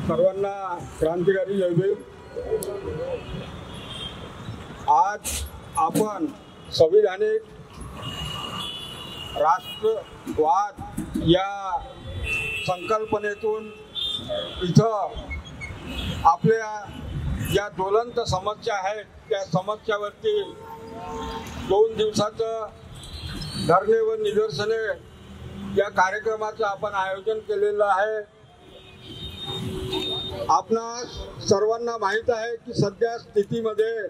सर्वांना क्रांतिकारी जय भीम। आज आपण संविधानिक राष्ट्रवाद या संकल्पनेतून इथं आपल्या ज्या ज्वलंत समस्या आहेत त्या समस्यावरती 2 दिवसाचं धरणे व निदर्शने या कार्यक्रमाचं आपण आयोजन केलेलं आहे। आपणास सर्वांना माहित आहे की सध्या स्थितीमध्ये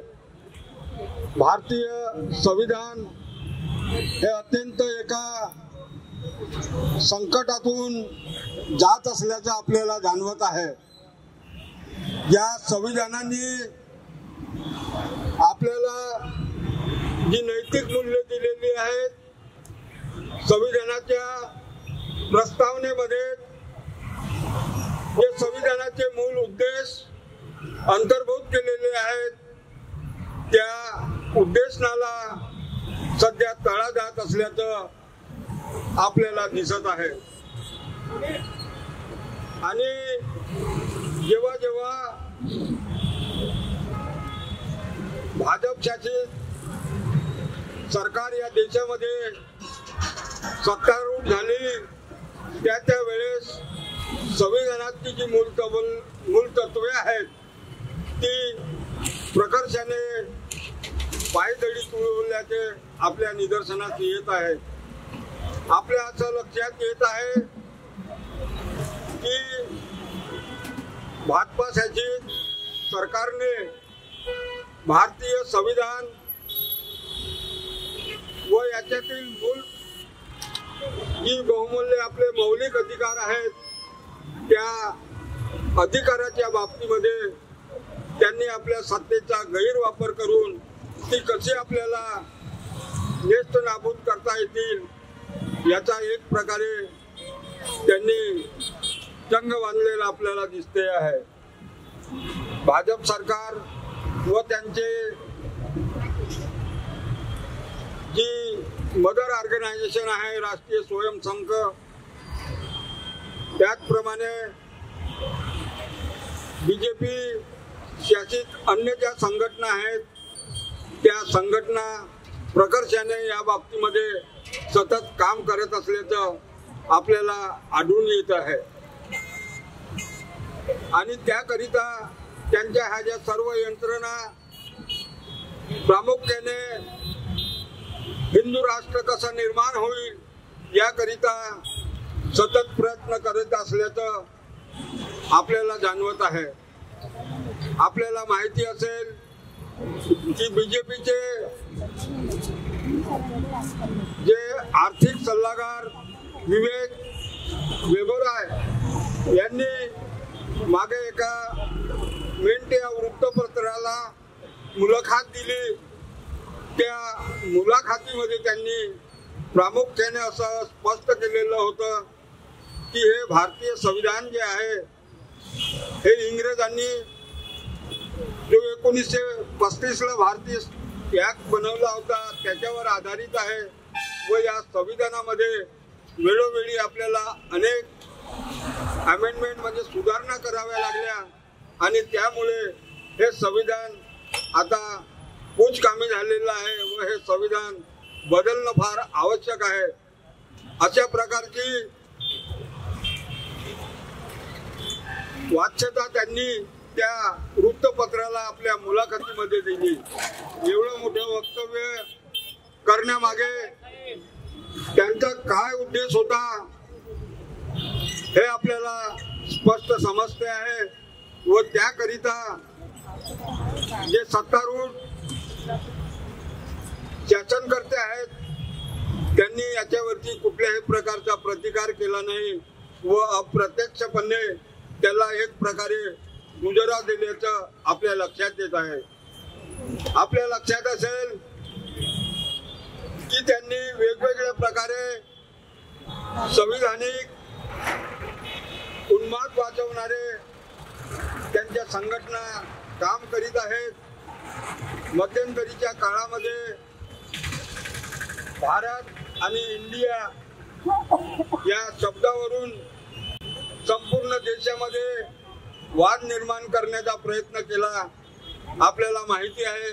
भारतीय संविधान हे अत्यंत एका संकटातून जात असल्याचं आपल्याला जाणवत आहे। या संविधानाने आपल्याला जी नैतिक मूल्ये दिलेली आहेत, संविधानाच्या प्रस्तावनेमध्ये जे संविधानाचे मूल उद्देश अंतर्भूत केलेले आहेत, त्या उद्देशाला सध्या तडा जात असल्याचं आपल्याला दिसत आहे। आणि जेव्हा जेव्हा भाजप शासित सरकार या देशामध्ये सत्तारूढ झाली, त्या वेळेस संविधानाची जी मूलतत्वे आहेत ती प्रकर्षाने पायदळी तुडवल्याचे आपल्या निदर्शनास येत आहे। आपल्या असं लक्षात येत आहे की भाजपा शासित सरकारने भारतीय संविधान व याच्यातील मूल जी बहुमूल्य आपले मौलिक अधिकार आहेत त्या अधिकाराच्या बाबतीमध्ये त्यांनी आपल्या सत्तेचा गैरवापर करून ती कशी आपल्याला नेस्तनाबूद करता येतील याचा एक प्रकारे त्यांनी चंग बांधलेला आपल्याला दिसते आहे। भाजप सरकार व त्यांचे जी मदर ऑर्गनायझेशन आहे राष्ट्रीय स्वयंसंघ, त्याचप्रमाणे बीजेपी शासित अन्य ज्या संघटना आहेत त्या संघटना प्रकर्षाने या बाबतीमध्ये सतत काम करत असल्याचं आपल्याला आढळून येत आहे। आणि त्याकरिता त्यांच्या ह्या ज्या सर्व यंत्रणा प्रामुख्याने हिंदू राष्ट्र कसं निर्माण होईल याकरिता सतत प्रयत्न करत असल्याचं आपल्याला जाणवत आहे। आपल्याला माहिती असेल की बीजेपीचे जे आर्थिक सल्लागार विवेक वेबराय यांनी मागे एका मिंट या वृत्तपत्राला मुलाखत दिली। त्या मुलाखतीमध्ये त्यांनी प्रामुख्याने असं स्पष्ट केलेलं होतं की हे भारतीय संविधान जे आहे हे इंग्रजांनी जो 1935ला भारतीय ॲक्ट बनवला होता त्याच्यावर आधारित आहे व या संविधानामध्ये वेळोवेळी आपल्याला अनेक अमेंडमेंट म्हणजे सुधारणा कराव्या लागल्या आणि त्यामुळे हे संविधान आता कुचकामी झालेलं आहे व हे संविधान बदलणं फार आवश्यक आहे। अशा प्रकारची वाच्यता त्यांनी त्या वृत्तपत्राला आपल्या मुलाखतीमध्ये दिली। एवढं मोठं वक्तव्य करण्यामागे त्यांचा काय उद्देश होता हे आपल्याला स्पष्ट समजते आहे व त्याकरिता जे सत्तारूढ शासनकर्ते आहेत त्यांनी याच्यावरती कुठल्याही प्रकारचा प्रतिकार केला नाही व अप्रत्यक्षपणे त्याला एक प्रकारे मुजरा दिल्याचं आपल्या लक्षात येत आहे। आपल्या लक्षात असेल की त्यांनी वेगवेगळ्या प्रकारे संविधानिक उन्माद वाचवणारे त्यांच्या संघटना काम करीत आहेत। मध्यंतरीच्या काळामध्ये भारत आणि इंडिया या शब्दावरून संपूर्ण देशामध्ये वाद निर्माण करण्याचा प्रयत्न केला। आपल्याला माहिती आहे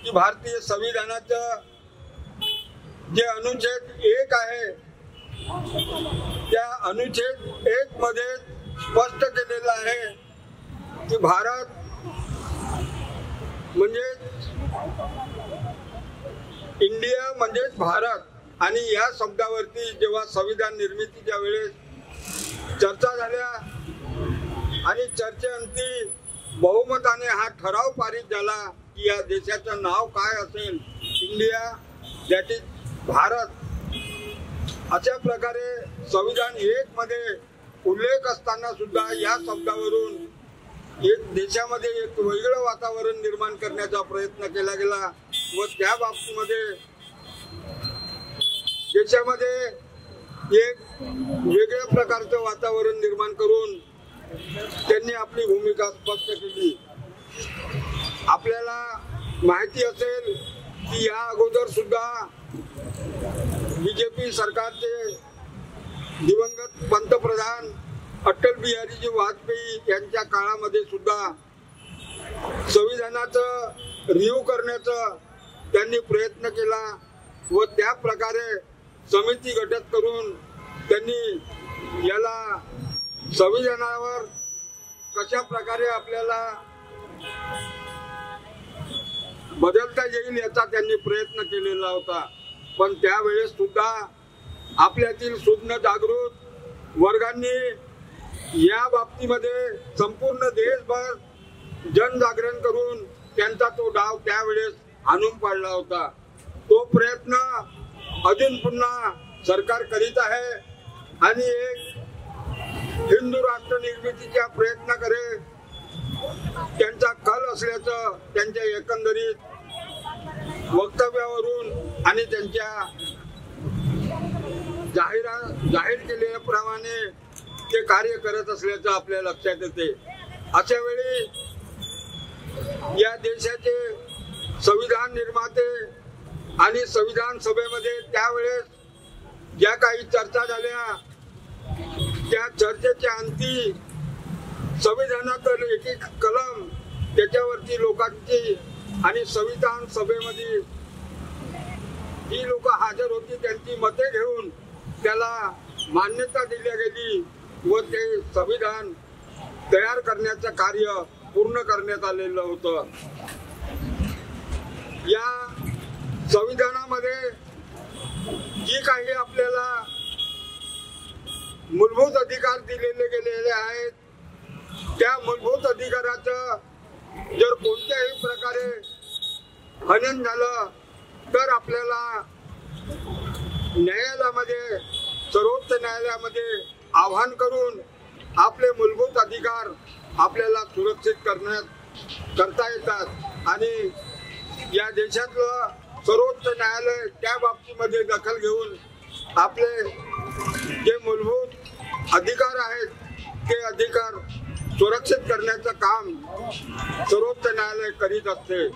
की भारतीय संविधानाचं जे अनुच्छेद 1 आहे त्या अनुच्छेद 1 मध्ये स्पष्ट केलेलं आहे की भारत म्हणजे इंडिया म्हणजेच भारत। आणि या शब्दावरती जेव्हा संविधान निर्मितीच्या वेळेस चर्चा झाल्या आणि चर्चेअंती बहुमताने हा ठराव पारित झाला की या देशाचं नाव काय असेल, इंडिया दॅट इज भारत। अशा प्रकारे संविधान 1 मध्ये उल्लेख असताना सुद्धा या शब्दावरून एक देशामध्ये एक वेगळं वातावरण निर्माण करण्याचा प्रयत्न केला गेला व त्या बाबतीमध्ये देशामध्ये एक वेगळ्या प्रकारचं वातावरण निर्माण करून त्यांनी आपली भूमिका स्पष्ट केली। आपल्याला माहिती असेल की या अगोदर सुद्धा बीजेपी सरकारचे दिवंगत पंतप्रधान अटल बिहारीजी वाजपेयी यांच्या काळामध्ये सुद्धा संविधानाचं रिव्ह्यू करण्याचा त्यांनी प्रयत्न केला व त्या प्रकारे समिती गठीत करून त्यांनी याला संविधानावर कशा प्रकारे आपल्याला बदलता येईल याचा त्यांनी प्रयत्न केलेला होता। पण त्यावेळेस सुद्धा आपल्यातील सुज्ञ जागृत वर्गांनी या बाबतीमध्ये संपूर्ण देशभर जनजागरण करून त्यांचा तो डाव त्यावेळेस आणून पाडला होता। तो प्रयत्न अजून पुन्हा सरकार करीत आहे आणि एक हिंदू राष्ट्र निर्मितीच्या प्रयत्नाकडे त्यांचा कल असल्याचं त्यांच्या एकंदरीत वक्तव्यावरून आणि त्यांच्या जाहीर केल्याप्रमाणे ते कार्य करत असल्याचं आपल्या लक्षात येते। अशा वेळी या देशाचे संविधान निर्माते आणि संविधान सभेमध्ये त्यावेळेस ज्या काही चर्चा झाल्या त्या चर्चेच्या अंती संविधानातील एक कलम त्याच्यावरती लोकांची आणि संविधान सभेमध्ये जी लोक हजर होती त्यांची मते घेऊन त्याला मान्यता दिली गेली व ते संविधान तयार करण्याचं कार्य पूर्ण करण्यात आलेलं होतं। या संविधानामध्ये जी काही आपल्याला मूलभूत अधिकार दिलेले गेलेले आहेत त्या मूलभूत अधिकाराचं जर कोणत्याही प्रकारे हनन झालं तर आपल्याला न्यायालयामध्ये सर्वोच्च न्यायालयामध्ये आवाहन करून आपले मूलभूत अधिकार आपल्याला सुरक्षित करता येतात आणि या देशातलं सर्वोच्च न्यायालय त्या बाबतीमध्ये दखल घेऊन आपले जे मूलभूत अधिकार आहेत ते अधिकार सुरक्षित करण्याचं काम सर्वोच्च न्यायालय करीत असते।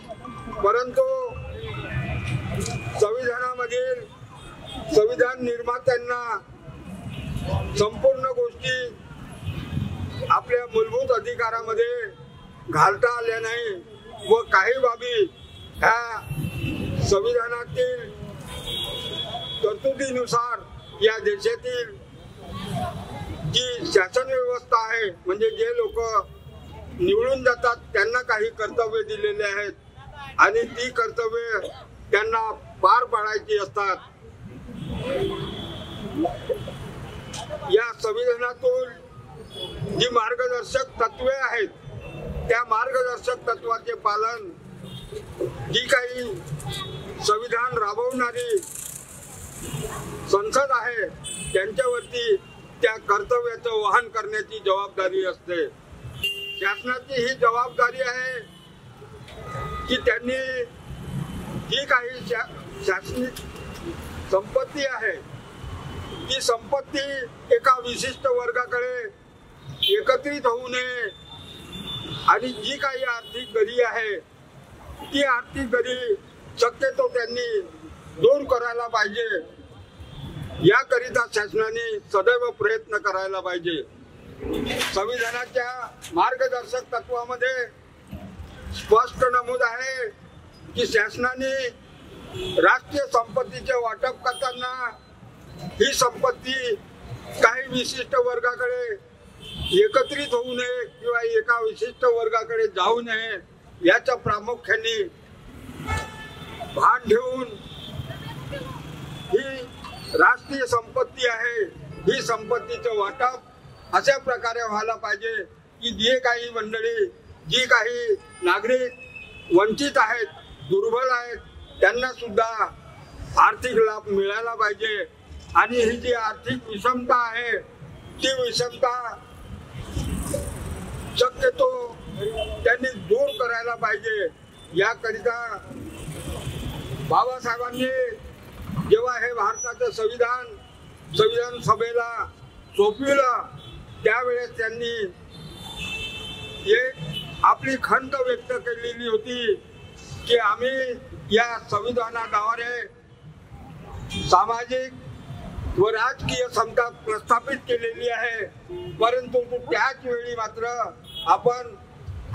परंतु संविधानामधील संविधान निर्मात्यांना संपूर्ण गोष्टी आपल्या मूलभूत अधिकारामध्ये घालता आल्या नाही व काही बाबी ह्या संविधानातील तरतुदीनुसार या देशातील जी शासन व्यवस्था आहे म्हणजे जे लोक निवडून जातात त्यांना काही कर्तव्य दिलेले आहेत आणि ती कर्तव्य त्यांना पार पाडायची असतात। या संविधानातून जी मार्गदर्शक तत्वे आहेत त्या मार्गदर्शक तत्वाचे पालन जी काही संविधान राबवणारी संसद आहे त्यांच्यावरती त्या कर्तव्याचं वहन करण्याची जबाबदारी असते। शासनाची ही जबाबदारी आहे की त्यांनी जी काही शासनिक संपत्ती आहे ती संपत्ती एका विशिष्ट वर्गाकडे एकत्रित होऊ नये आणि जी काही आर्थिक गरी आहे ती आर्थिक गरी शक्यतो त्यांनी दूर करायला पाहिजे याकरिता शासनाने सदैव प्रयत्न करायला पाहिजे। संविधानाच्या मार्गदर्शक तत्वामध्ये स्पष्ट नमूद आहे की शासनाने राष्ट्रीय संपत्तीचे वाटप करताना ही संपत्ती काही विशिष्ट वर्गाकडे एकत्रित होऊ नये किंवा एका विशिष्ट वर्गाकडे जाऊ नये याच्या प्रामुख्याने भान ठेवून ही राष्ट्रीय संपत्ती आहे, ही संपत्तीचं वाटप अशा प्रकारे व्हायला पाहिजे की जे काही मंडळी, जी काही नागरिक वंचित आहेत, दुर्बल आहेत, त्यांना सुद्धा आर्थिक लाभ मिळाला पाहिजे। आणि ही जी आर्थिक विषमता आहे ती विषमता शक्यतो त्यांनी दूर करायला पाहिजे। याकरिता बाबासाहेबांनी जेव्हा हे भारताचं संविधान सभेला सोपविलं त्यावेळेस त्यांनी एक आपली खंत व्यक्त केलेली होती की आम्ही या संविधानाद्वारे सामाजिक व राजकीय समता प्रस्थापित केलेली आहे, परंतु त्याच वेळी मात्र आपण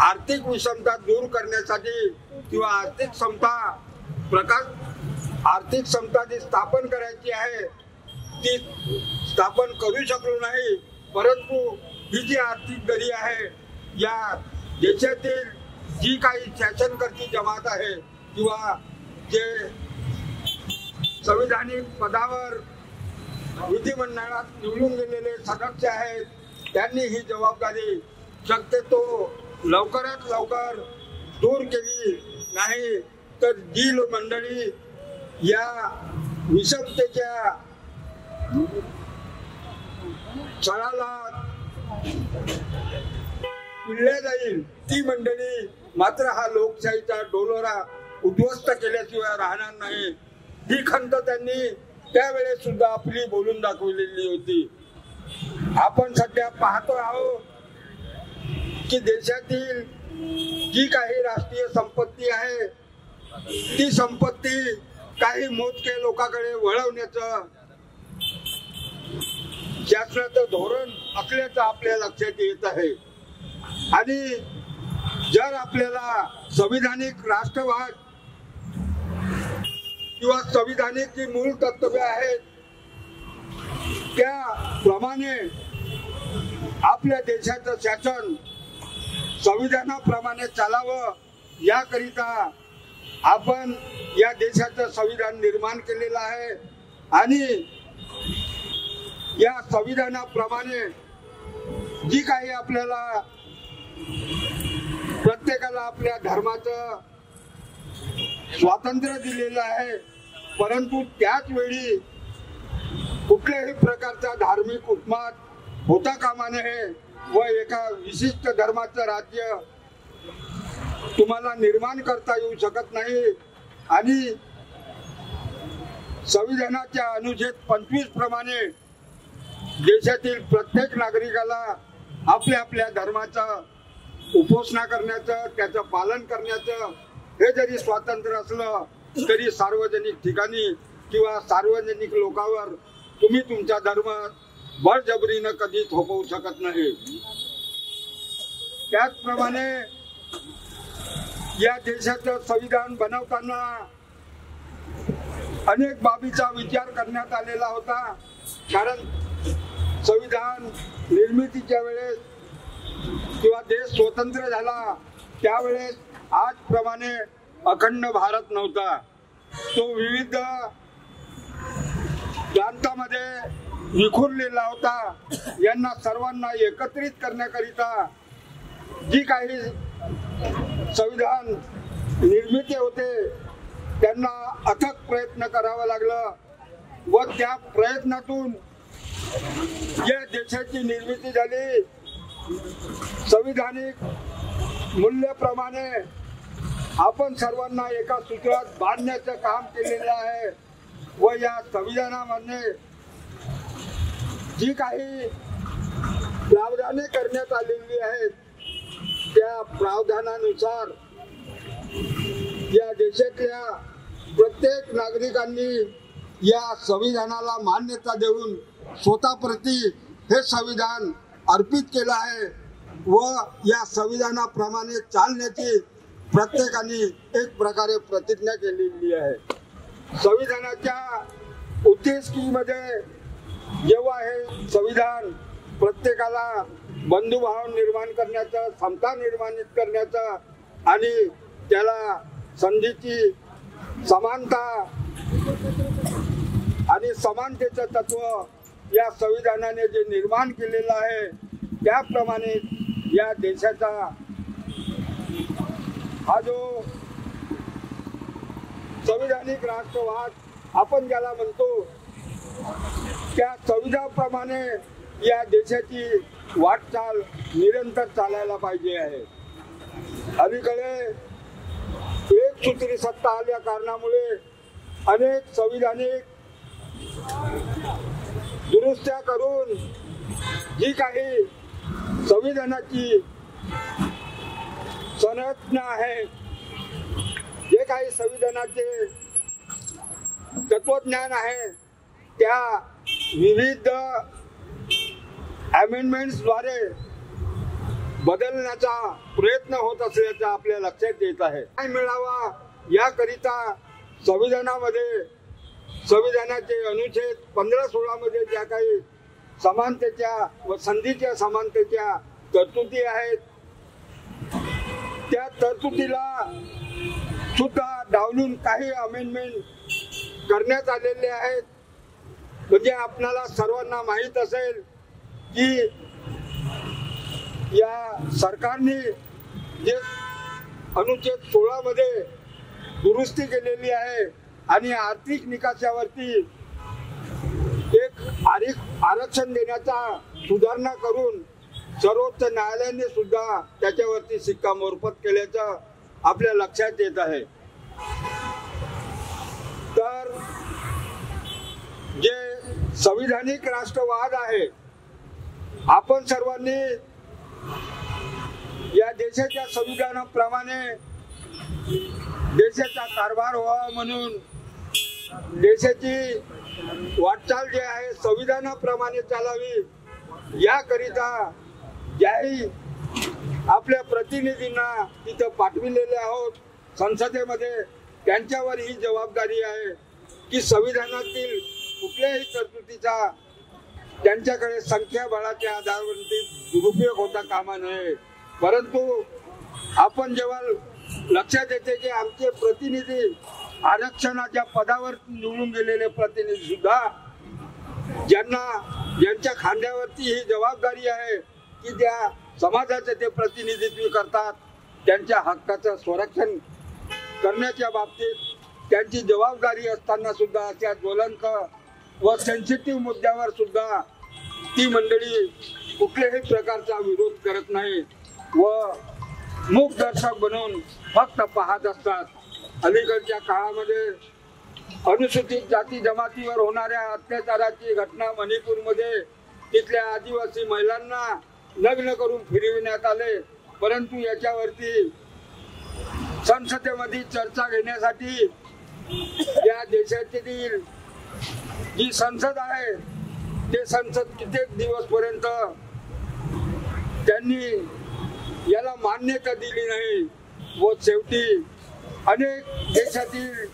आर्थिक विषमता दूर करण्यासाठी किंवा आर्थिक समता जी स्थापन करायची आहे ती स्थापन करू शकलो नाही। परंतु ही जी आर्थिक दरी आहे या देशातील जी काही शासनकर्ती जमात आहे किंवा जे संविधानिक पदावर विधिमंडळात निवडून गेलेले सदस्य आहेत त्यांनी ही जबाबदारी शक्यतो लवकरात लवकर दूर केली नाही तर जी मंडळी या विषमतेच्या छळाला पिळल्या जाईल ती मंडळी मात्र हा लोकशाहीचा डोलोरा उद्ध्वस्त केल्याशिवाय राहणार नाही। ही खंत त्यांनी त्यावेळेस सुद्धा आपली बोलून दाखवलेली होती। आपण सध्या पाहतो आहोत की देशातील जी काही राष्ट्रीय संपत्ती आहे ती संपत्ती काही मोजके लोकांकडे वळवण्याचं शासनाचं धोरण असल्याचं आपल्या लक्षात येत आहे। आणि जर आपल्याला संविधानिक राष्ट्रवाद किंवा संविधानिक जी मूळ तत्त्वे आहेत त्याप्रमाणे आपल्या देशाचं शासन संविधानाप्रमाणे चालावं याकरिता आपण या देशाचं संविधान निर्माण केलेलं आहे आणि या संविधानाप्रमाणे जी काही आपल्याला प्रत्येकाला आपल्या धर्माचं स्वातंत्र्य दिलेलं आहे, परंतु त्याच वेळी कुठल्याही प्रकारचा धार्मिक उन्माद होता कामा नये व एका विशिष्ट धर्माचं राज्य तुम्हाला निर्माण करता येऊ शकत नाही। आणि संविधानाच्या अनुच्छेद 25 प्रमाणे देशातील प्रत्येक नागरिकाला आपल्या आपल्या धर्माचं उपासना करण्याचं, त्याचं पालन करण्याचं हे जरी स्वातंत्र्य असलं तरी सार्वजनिक ठिकाणी किंवा सार्वजनिक लोकांवर तुम्ही तुमचा धर्म बळजबरीनं कधी थोपवू शकत नाही। त्याचप्रमाणे या देशाचं संविधान बनवताना अनेक बाबीचा विचार करण्यात आलेला होता, कारण संविधान निर्मितीच्या वेळेस किंवा देश स्वतंत्र झाला त्यावेळेस आजप्रमाणे अखंड भारत नव्हता, तो विविध प्रांतामध्ये विखुरलेला होता। यांना सर्वांना एकत्रित करण्याकरिता जी काही संविधान निर्मिती होते त्यांना अथक प्रयत्न करावा लागला व त्या प्रयत्नातून या देशाची निर्मिती झाली। संविधानिक मूल्याप्रमाणे आपण सर्वांना एका सूत्रात बांधण्याचं काम केलेलं आहे व या संविधानामध्ये जी काही प्रावधाने करण्यात आलेली आहेत त्या प्रावधानानुसार या देशातल्या प्रत्येक नागरिकांनी या संविधानाला मान्यता देऊन स्वतःप्रती हे संविधान अर्पित केलं आहे व या संविधानाप्रमाणे चालण्याची प्रत्येकाने एक प्रकारे प्रतिज्ञा केलेली आहे। संविधानाच्या उद्देशिकेमध्ये जेव्हा हे संविधान प्रत्येकाला बंधुभाव निर्माण करण्याचं, समता निर्माण करण्याचं आणि त्याला संधीची समानता आणि समानतेचं तत्व या संविधानाने जे निर्माण केलेलं आहे त्याप्रमाणे या देशाचा हा जो संविधानिक राष्ट्रवाद आपण ज्याला म्हणतो त्या संविधानाप्रमाणे या देशाची वाटचाल निरंतर चालायला पाहिजे आहे। अलीकडे एकसूत्री सत्ता आल्या कारणामुळे अनेक संविधानिक दुरुस्त्या करून जी काही संविधानाची संरचना आहे, जे काही संविधानाचे तत्वज्ञान आहे त्या विविध अमेंडमेंट्सद्वारे बदलण्याचा प्रयत्न होत असल्याचं आपल्या लक्षात येत आहे। न्याय मिळावा याकरिता संविधानामध्ये संविधानाचे अनुच्छेद 15-16 मध्ये ज्या काही समानतेच्या व संधीच्या समानतेच्या तरतुदी आहेत त्या तरतुदीला सुद्धा डावलून काही अमेंडमेंट करण्यात आलेले आहेत। म्हणजे आपल्याला सर्वांना माहीत असेल की या सरकारने जे अनुच्छेद 16 मध्ये दुरुस्ती केलेली आहे आणि आर्थिक निकषावरती एक आरक्षण देण्याचा सुधारणा करून सर्वोच्च न्यायालयाने सुद्धा त्याच्यावरती शिक्कामोर्तब केल्याचं आपल्या लक्षात येत आहे। तर जे संविधानिक राष्ट्रवाद आहे आपण सर्वांनी या देशाच्या संविधानाप्रमाणे देशाचा कारभार व्हावा म्हणून देशाची वाटचाल जी आहे संविधानाप्रमाणे चालावी याकरिता ज्याही आपल्या प्रतिनिधींना तिथं पाठविलेले आहोत संसदेमध्ये त्यांच्यावर ही जबाबदारी आहे की संविधानातील कुठल्याही तरतुदीचा त्यांच्याकडे संख्याबळाच्या आधारावरती दुरुपयोग होता कामा नये। परंतु आपण जेव्हा लक्षात येते की आमचे प्रतिनिधी आरक्षणाच्या पदावर निवडून गेलेले प्रतिनिधी सुद्धा ज्यांच्या खांद्यावरती ही जबाबदारी आहे की त्या समाजाचे ते प्रतिनिधित्व करतात, त्यांच्या हक्काचं संरक्षण करण्याच्या बाबतीत त्यांची जबाबदारी असताना सुद्धा त्या ज्वलंत व सेन्सिटिव्ह मुद्द्यावर सुद्धा ती मंडळी कुठल्याही प्रकारचा विरोध करत नाही व मूक दर्शक बनून फक्त पाहत असतात। अलीकडच्या काळामध्ये अनुसूचित जाती जमातीवर होणाऱ्या अत्याचाराची घटना मणिपूरमध्ये तिथल्या आदिवासी महिलांना लग्न करून फिरविण्यात आले, परंतु याच्यावरती संसदेमध्ये चर्चा घेण्यासाठी या देशातील जी संसद आहे ते संसद कित्येक दिवस पर्यंत त्यांनी याला मान्यता दिली नाही व शेवटी अनेक देशातील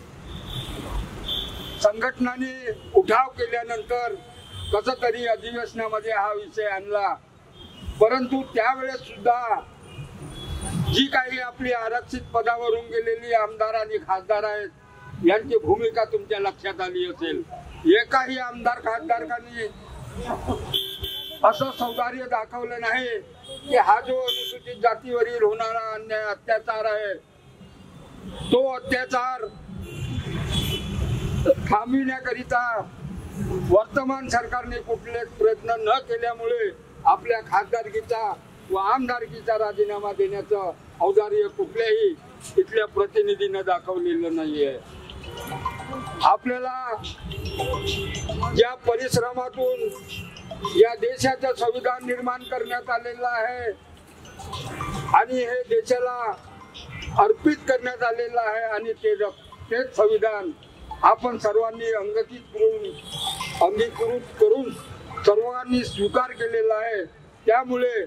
संघटनांनी उठाव केल्यानंतर कसं तरी अधिवेशनामध्ये हा विषय आणला। परंतु त्यावेळेस सुद्धा जी काही आपली आरक्षित पदावरून गेलेली आमदार आणि खासदार आहेत यांची भूमिका तुमच्या लक्षात आली असेल। एकाही आमदार खासदारांनी असं सौदार्य दाखवलं नाही की हा जो अनुसूचित जातीवरील होणारा अन्याय अत्याचार आहे तो अत्याचार थांबविण्याकरिता वर्तमान सरकारने कुठले प्रयत्न न केल्यामुळे आपल्या खासदारकीचा व आमदारकीचा राजीनामा देण्याचं औदार्य कुठल्याही इथल्या प्रतिनिधीने दाखवलेलं नाहीये। आपल्याला ज्या परिश्रमातून या देशाचं संविधान निर्माण करण्यात आलेलं आहे आणि हे देशाला अर्पित करण्यात आलेलं आहे आणि तेच संविधान आपण सर्वांनी अंगीकृत करून सर्वांनी स्वीकार केलेला आहे। त्यामुळे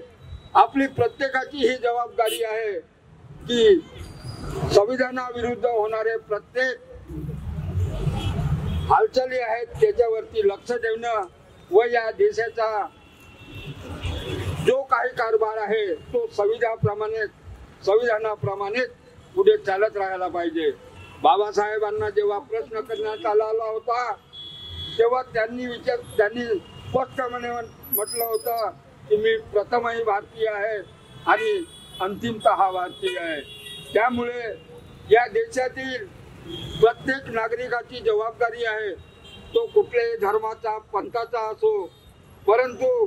आपली प्रत्येकाची ही जबाबदारी आहे की संविधानाविरुद्ध होणारे प्रत्येक हालचाली आहेत त्याच्यावरती लक्ष देणं व या देशाचा जो काही कारभार आहे तो संविधानाप्रमाणे पुढे चालत राहायला पाहिजे. बाबासाहेबांना जेव्हा प्रश्न करण्यात आला होता तेव्हा त्यांनी स्पष्टपणे म्हटलं होतं की मी प्रथमही भारतीय आहे आणि अंतिमतः भारतीय आहे. त्यामुळे या देशातील प्रत्येक नागरिकाची जबाबदारी आहे, तो कुठल्याही धर्माचा पंथाचा असो, परंतु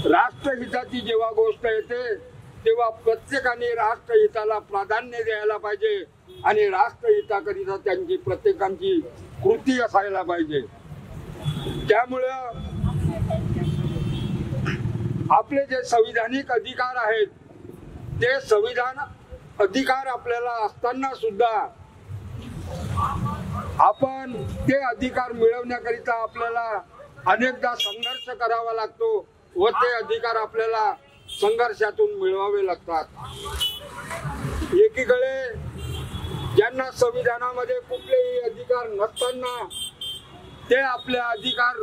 राष्ट्रहिताची जेव्हा गोष्ट येते तेव्हा प्रत्येकाने राष्ट्रहिताला प्राधान्य द्यायला पाहिजे आणि राष्ट्रहिताकरिता त्यांची प्रत्येकांची कृती असायला पाहिजे. त्यामुळं आपले जे संविधानिक अधिकार आहेत ते संविधान अधिकार आपल्याला असताना सुद्धा आपण ते अधिकार मिळवण्याकरिता आपल्याला अनेकदा संघर्ष करावा लागतो व ते अधिकार आपल्याला संघर्षातून मिळवावे लागतात. एकीकडे ज्यांना संविधानामध्ये कुठलेही अधिकार नसताना ते आपले अधिकार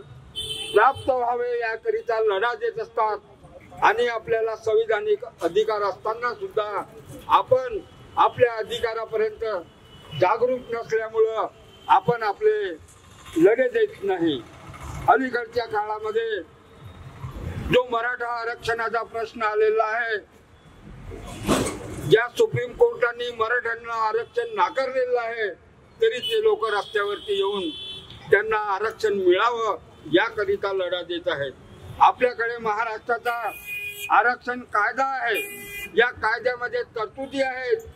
प्राप्त व्हावे याकरिता लढा देत असतात आणि आपल्याला संविधानिक अधिकार असताना सुद्धा आपण आपल्या अधिकारापर्यंत जागरूक नसल्यामुळं आपण आपले लढे देत नाही. अलीकडच्या काळामध्ये जो मराठा आरक्षणाचा प्रश्न आलेला आहे, ज्या सुप्रीम कोर्टाने मराठ्यांना आरक्षण नाकारलेलं आहे तरी ते लोक रस्त्यावरती येऊन त्यांना आरक्षण मिळावं याकरिता लढा देत आहेत. आपल्याकडे महाराष्ट्राचा आरक्षण कायदा आहे, या कायद्यामध्ये तरतुदी आहेत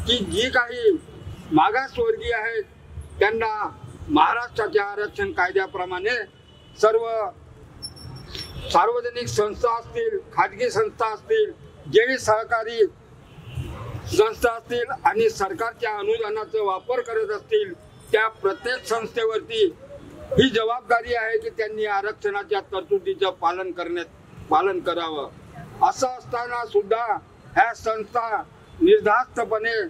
की जी काही मागासवर्गीय आहेत त्यांना महाराष्ट्राच्या आरक्षण कायद्याप्रमाणे सर्व सार्वजनिक संस्था असतील, खाजगी संस्था असतील, जे सहकारी संस्था असतील आणि सरकारच्या अनुदानाचा वापर करत असतील त्या प्रत्येक संस्थेवरती ही जबाबदारी आहे की त्यांनी आरक्षणाच्या तरतुदीचं पालन करावं. असं असताना सुद्धा ह्या संस्था निर्धास्तपणे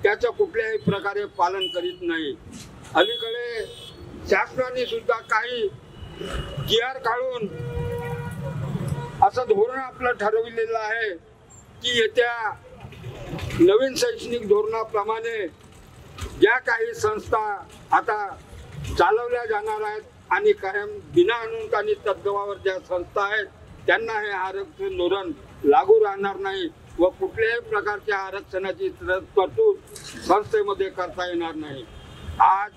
त्याचं कुठल्याही प्रकारे पालन करीत नाही. अलीकडे शासनाने सुद्धा काही GR काढून असं धोरण आपलं ठरविलेलं आहे की येत्या नवीन शैक्षणिक धोरणाप्रमाणे ज्या काही संस्था आता चालवल्या जाणार आहेत आणि कायम बिना अनुदानित तत्वावर ज्या संस्था आहेत त्यांना हे आरक्षण धोरण लागू राहणार नाही व कुठल्याही प्रकारच्या आरक्षणाची तरतूद संस्थेमध्ये करता येणार नाही. आज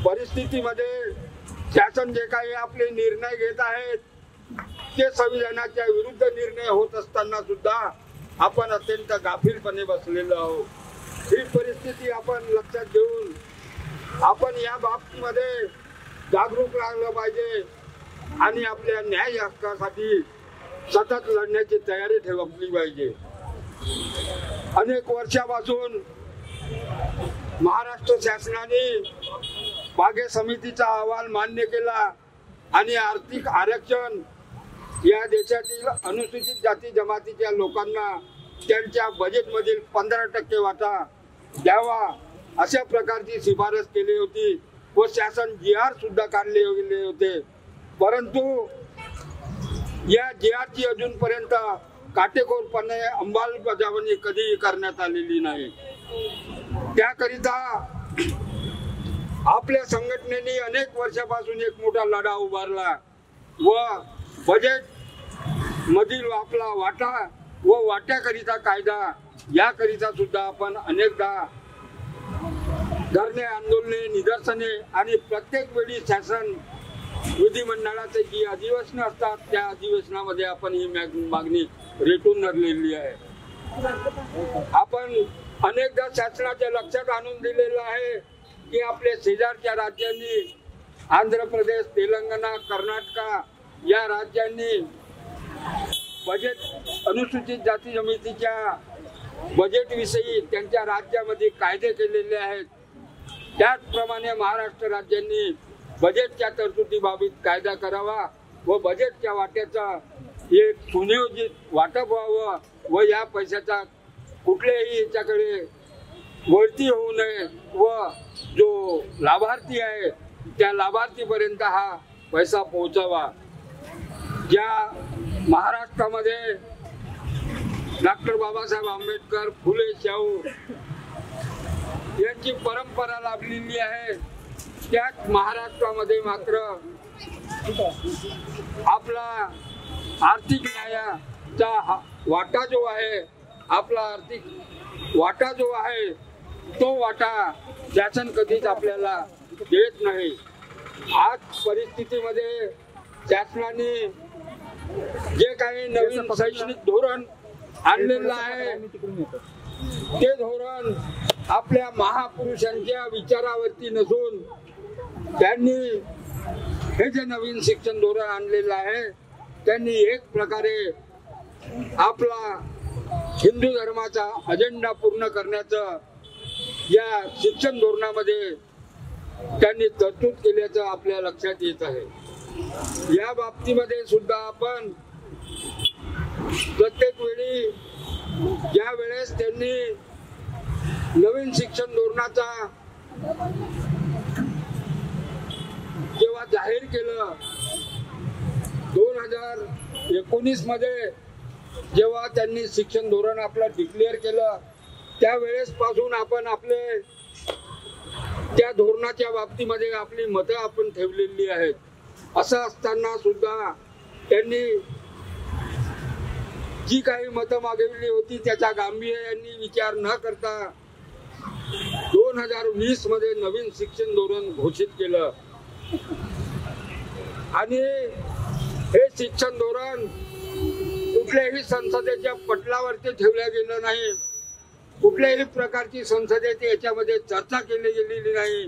परिस्थितीमध्ये शासन जे काही आपले निर्णय घेत आहेत ते संविधानाच्या विरुद्ध निर्णय होत असताना सुद्धा आपण अत्यंत गाफीलपणे बसलेलो आहोत. ही परिस्थिती आपण लक्षात घेऊन आपण या बाबतीमध्ये जागरूक राहिलं पाहिजे आणि आपल्या न्याय हक्कासाठी सतत लढण्याची तयारी ठेवली पाहिजे. अनेक वर्षापासून महाराष्ट्र शासनाने बागे समितीचा अहवाल मान्य केला आणि आर्थिक आरक्षण या देशातील अनुसूचित जाती जमातीच्या लोकांना त्यांच्या बजेटमधील 15% वाटा द्यावा अशा प्रकारची शिफारस केली होती व शासन GR सुद्धा काढले गेले होते. परंतु या GRची अजूनपर्यंत काटेकोरपणे अंमलबजावणी कधीही करण्यात आलेली नाही. त्याकरिता आपल्या संघटनेने अनेक वर्षापासून एक मोठा लढा उभारला व बजेट मधील आपला वाटा व वाट्याकरिता कायदा याकरिता सुद्धा आपण अनेकदा धरणे, आंदोलने, निदर्शने आणि प्रत्येक वेळी शासन विधिमंडळाचे जी अधिवेशन असतात त्या अधिवेशनामध्ये आपण ही मागणी रेटून धरलेली आहे. आपण अनेकदा शासनाच्या लक्षात आणून दिलेलं आहे की आपल्या शेजारच्या राज्यांनी आंध्र प्रदेश, तेलंगणा, कर्नाटक या राज्यांनी बजेट अनुसूचित जाती जमातीच्या बजेटविषयी त्यांच्या राज्यामध्ये कायदे केलेले आहेत. त्याचप्रमाणे महाराष्ट्र राज्यांनी बजेटच्या तरतुदीबाबत कायदा करावा व बजेटच्या वाट्याचा एक सुनियोजित वाटप व्हावं व या पैशाचा कुठल्याही याच्याकडे वळती होऊ नये व जो लाभार्थी आहे त्या लाभार्थीपर्यंत हा पैसा पोहोचावा। ज्या महाराष्ट्रामध्ये डॉक्टर बाबासाहेब आंबेडकर, फुले, शाहू यांची परंपरा लाभलेली आहे, त्याच महाराष्ट्रामध्ये मात्र आपला आर्थिक न्यायाचा वाटा जो आहे, आपला आर्थिक वाटा जो आहे तो वाटा शासन कधीच आपल्याला देत नाही। आज परिस्थितीमध्ये शासनाने जे काही नवीन शैक्षणिक धोरण आणलेलं आहे ते धोरण आपल्या महापुरुषांच्या विचारावरती नसून त्यांनी हे जे नवीन शिक्षण धोरण आणलेलं आहे त्यांनी एक प्रकारे आपला हिंदू धर्माचा अजेंडा पूर्ण करण्याचं या शिक्षण धोरणामध्ये त्यांनी तरतूद केल्याचं आपल्या लक्षात येत आहे। या बाबतीमध्ये सुद्धा आपण प्रत्येक वेळी ज्या वेळेस त्यांनी नवीन शिक्षण धोरणाचा जेव्हा जाहीर केलं 2019 मध्ये जेव्हा त्यांनी शिक्षण धोरण आपलं डिक्लेअर केलं त्यावेळेस पासून आपण आपले त्या धोरणाच्या बाबतीमध्ये आपली मतं आपण ठेवलेली आहेत। असं असताना सुद्धा त्यांनी जी काही मतं मागवली होती त्याचा गांभीर्याने विचार न करता 2020 मध्ये नवीन शिक्षण धोरण घोषित केलं आणि हे शिक्षण धोरण कुठल्याही संसदेच्या पटलावरती ठेवलं गेलं नाही, कुठल्याही प्रकारची संसदेची याच्यामध्ये चर्चा केली गेलेली नाही।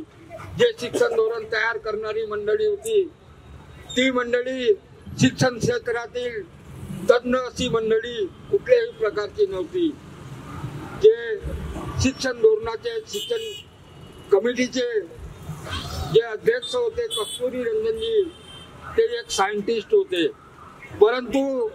जे शिक्षण धोरण तयार करणारी मंडळी होती ती मंडळी शिक्षण क्षेत्रातील तज्ञ अशी मंडळी कुठल्याही प्रकारची नव्हती। जे शिक्षण धोरणाचे शिक्षण कमिटीचे जे अध्यक्ष होते कस्तुरी रंजनजी ते एक सायंटिस्ट होते, परंतु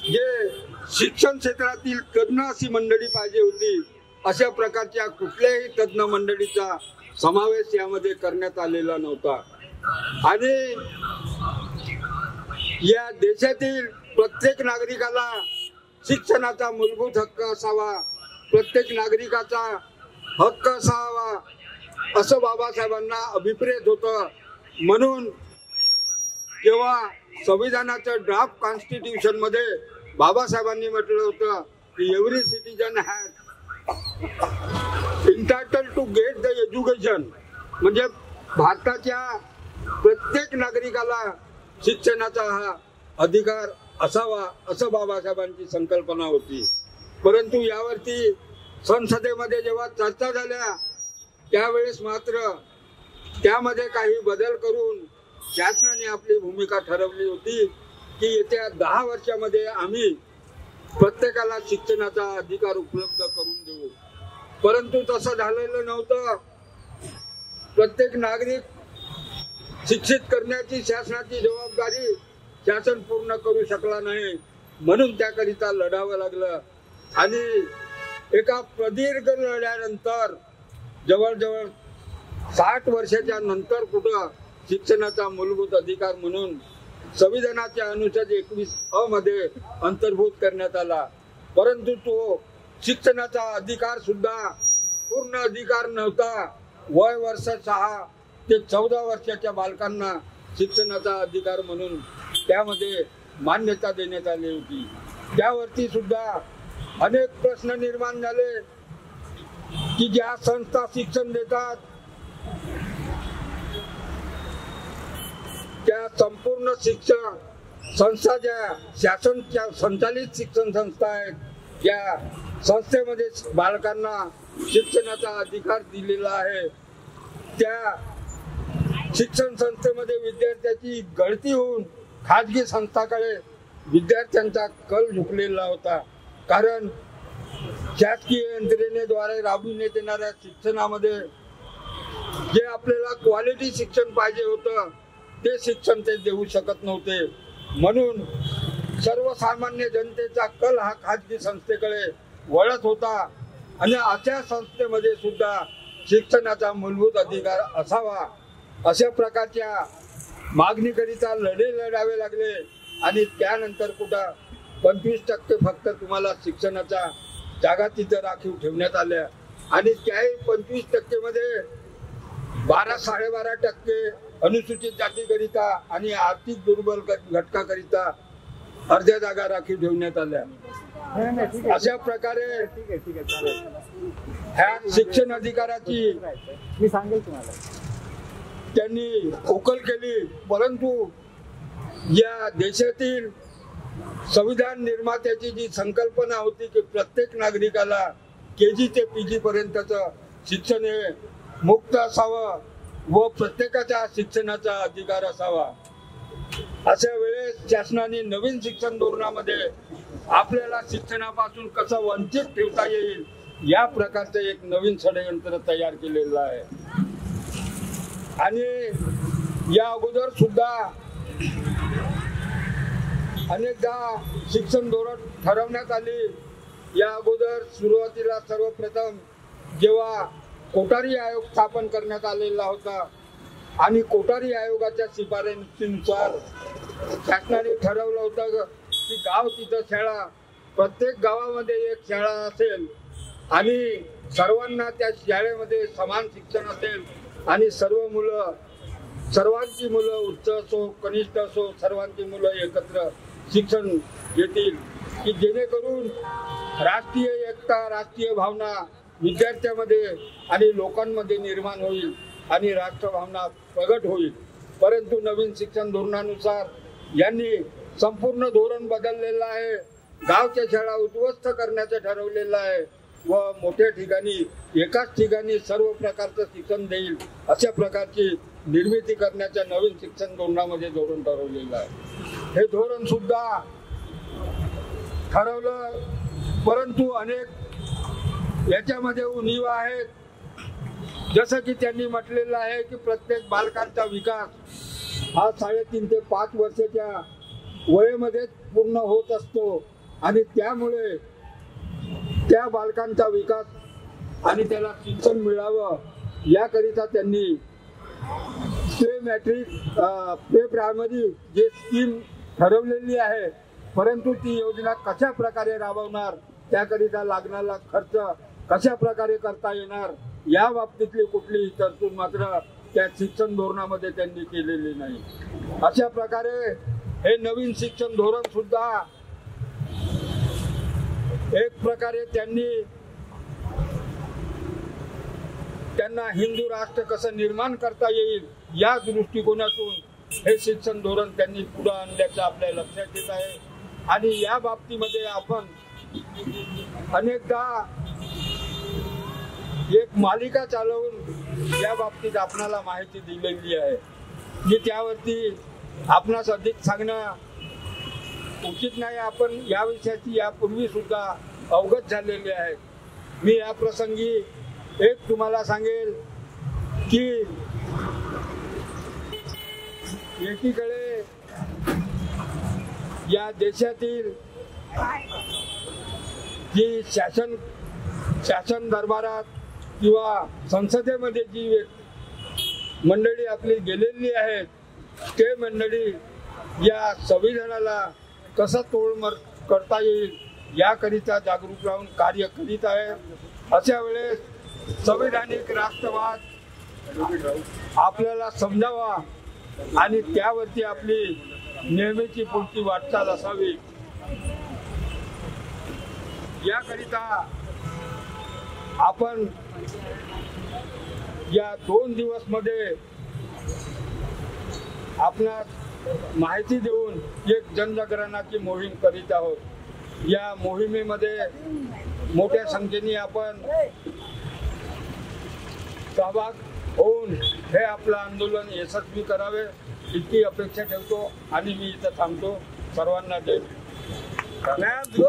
जे शिक्षण क्षेत्रातील तज्ञ अशी मंडळी पाहिजे होती अशा प्रकारच्या कुठल्याही तज्ञ मंडळीचा समावेश यामध्ये करण्यात आलेला नव्हता। आणि या देशातील प्रत्येक नागरिकाला शिक्षणाचा मूलभूत हक्क असावा, प्रत्येक नागरिकाचा हक्क असावा असं बाबासाहेबांना अभिप्रेत होतं। म्हणून जेव्हा संविधानाचं ड्राफ्ट कॉन्स्टिट्यूशन मध्ये बाबासाहेबांनी म्हटलं होतं की every citizen has entitle to get the education, म्हणजे भारताच्या प्रत्येक नागरिकाला शिक्षणाचा हा अधिकार असावा असं बाबासाहेबांची संकल्पना होती। परंतु यावरती संसदेमध्ये जेव्हा चर्चा झाल्या त्यावेळेस मात्र त्यामध्ये काही बदल करून शासनाने आपली भूमिका ठरवली होती की येत्या 10 वर्षामध्ये आम्ही प्रत्येकाला शिक्षणाचा अधिकार उपलब्ध करून देऊ। परंतु तसं झालेलं नव्हतं। प्रत्येक नागरिक शिक्षित करण्याची शासनाची जबाबदारी शासन पूर्ण करू शकला नाही, म्हणून त्याकरिता लढावं लागलं। आणि एका प्रदीर्घ लढ्यानंतर जवळजवळ 60 वर्षाच्या नंतर कुठं शिक्षणाचा मूलभूत अधिकार म्हणून संविधानाच्या अनुच्छेद 21 मध्ये अंतर्भूत करण्यात आला। परंतु तो शिक्षणाचा अधिकार सुद्धा पूर्ण अधिकार नव्हता। वय वर्ष 6 ते 14 वर्षाच्या बालकांना शिक्षणाचा अधिकार म्हणून त्यामध्ये मान्यता देण्यात आली होती। त्यावरती सुद्धा अनेक प्रश्न निर्माण झाले की ज्या संस्था शिक्षण देतात त्या संपूर्ण शिक्षण संस्था ज्या शासनच्या संचालित शिक्षण संस्था आहेत या संस्थेमध्ये बालकांना शिक्षणाचा अधिकार दिलेला आहे। त्या शिक्षण संस्थेमध्ये विद्यार्थ्याची गळती होऊन खाजगी संस्थांकडे विद्यार्थ्यांचा कल झुकलेला होता, कारण शासकीय यंत्रणेद्वारे राबविण्यात येणाऱ्या शिक्षणामध्ये जे आपल्याला क्वालिटी शिक्षण पाहिजे होतं ते शिक्षण ते देऊ शकत नव्हते। म्हणून सर्वसामान्य जनतेचा कल हा खाजगी संस्थेकडे वळत होता आणि अशा संस्थेमध्ये सुद्धा शिक्षणाचा मूलभूत अधिकार असावा अशा प्रकारच्या मागणीकरिता लढे लढावे लागले। आणि त्यानंतर कुठं 25% फक्त तुम्हाला शिक्षणाच्या जागा तिथं राखीव ठेवण्यात आल्या आणि त्याही 25% मध्ये 12-12.5% अनुसूचित जातीकरिता आणि आर्थिक दुर्बल घटकाकरिता अर्ध्या जागा राखीव ठेवण्यात आल्या। अशा प्रकारे ह्या शिक्षण अधिकाराची मी सांगेल तुम्हाला त्यांनी उकल केली। परंतु या देशातील संविधान निर्मात्याची जी संकल्पना होती की प्रत्येक नागरिकाला KG ते PG पर्यंतचं शिक्षण हे मुक्त असावं व प्रत्येकाच्या शिक्षणाचा अधिकार असावा, अशा वेळेस शासनाने नवीन शिक्षण धोरणामध्ये आपल्याला शिक्षणापासून कसं वंचित ठेवता येईल या प्रकारचं एक नवीन षडयंत्र तयार केलेलं आहे। आणि या अगोदर सुद्धा अनेकदा शिक्षण धोरण ठरवण्यात आली। या अगोदर सुरुवातीला सर्वप्रथम जेव्हा कोठारी आयोग स्थापन करण्यात आलेला होता आणि कोठारी आयोगाच्या शिफारशीनुसार शासनाने ठरवलं होतं की गाव तिथं शाळा, प्रत्येक गावामध्ये एक शाळा असेल आणि सर्वांना त्या शाळेमध्ये समान शिक्षण असेल आणि सर्वांची मुलं उच्च असो कनिष्ठ असो सर्वांची मुलं एकत्र शिक्षण घेतील की जेणेकरून राष्ट्रीय एकता राष्ट्रीय भावना विद्यार्थ्यांमध्ये आणि लोकांमध्ये निर्माण होईल आणि राष्ट्रभावना प्रगट होईल। परंतु नवीन शिक्षण धोरणानुसार यांनी संपूर्ण धोरण बदललेलं आहे। गावच्या शाळा उद्ध्वस्त करण्याचं ठरवलेलं आहे व मोठ्या ठिकाणी एकाच ठिकाणी सर्व प्रकारचं शिक्षण देईल अशा प्रकारची निर्मिती करण्याच्या नवीन शिक्षण धोरणामध्ये धोरण ठरवलेलं आहे। हे धोरण सुद्धा ठरवलं परंतु अनेक याच्यामध्ये उणीवा आहेत। जसं की त्यांनी म्हटलेलं आहे की प्रत्येक बालकांचा विकास हा 3.5 ते 5 वर्षाच्या वयामध्ये पूर्ण होत असतो आणि त्यामुळे त्या बालकांचा विकास आणि त्याला शिक्षण मिळावं याकरिता त्यांनी प्री मॅट्रिक प्री प्रायमरी जे स्कीम ठरवलेली आहे, परंतु ती योजना कशा प्रकारे राबवणार त्याकरिता लागणारा खर्च कशा प्रकारे करता येणार या बाबतीतली कुठलीही तरतूद मात्र त्या शिक्षण धोरणामध्ये त्यांनी केलेली नाही। अशा प्रकारे हे नवीन शिक्षण धोरण सुद्धा एक प्रकारे त्यांना हिंदू राष्ट्र कसं निर्माण करता येईल या दृष्टिकोनातून हे शिक्षण धोरण त्यांनी पुढे आणल्याचं आपल्या लक्षात येत आहे। आणि या बाबतीमध्ये आपण अनेकदा एक मालिका चालवून या बाबतीत आपणाला माहिती दिलेली आहे। मी त्यावरती आपणास अधिक सांगणं उचित नाही, आपण या विषयाची यापूर्वी सुद्धा अवगत झालेले आहे। मी या प्रसंगी एक तुम्हाला सांगेल की एकीकडे या देशातील जी शासन दरबारात किंवा संसदेमध्ये जी मंडळी आपली गेलेली आहेत ते मंडळी या संविधानाला कसं तोडमोड करता येईल याकरिता जागरूक राहून कार्य करीत आहे। अशा वेळेस संविधानिक राष्ट्रवाद आपल्याला समजावा आणि त्यावरती आपली नेहमीची पुढची वाटचाल असावी याकरिता आपण या 2 दिवस मध्ये आपणास माहिती देऊन एक जनजागरणाची मोहीम करीत आहोत। या मोहिमेमध्ये मोठ्या संख्येने आपण सहभाग होऊन हे आपलं आंदोलन यशस्वी करावे इतकी अपेक्षा ठेवतो आणि मी इथं थांबतो। सर्वांना जय हिंद।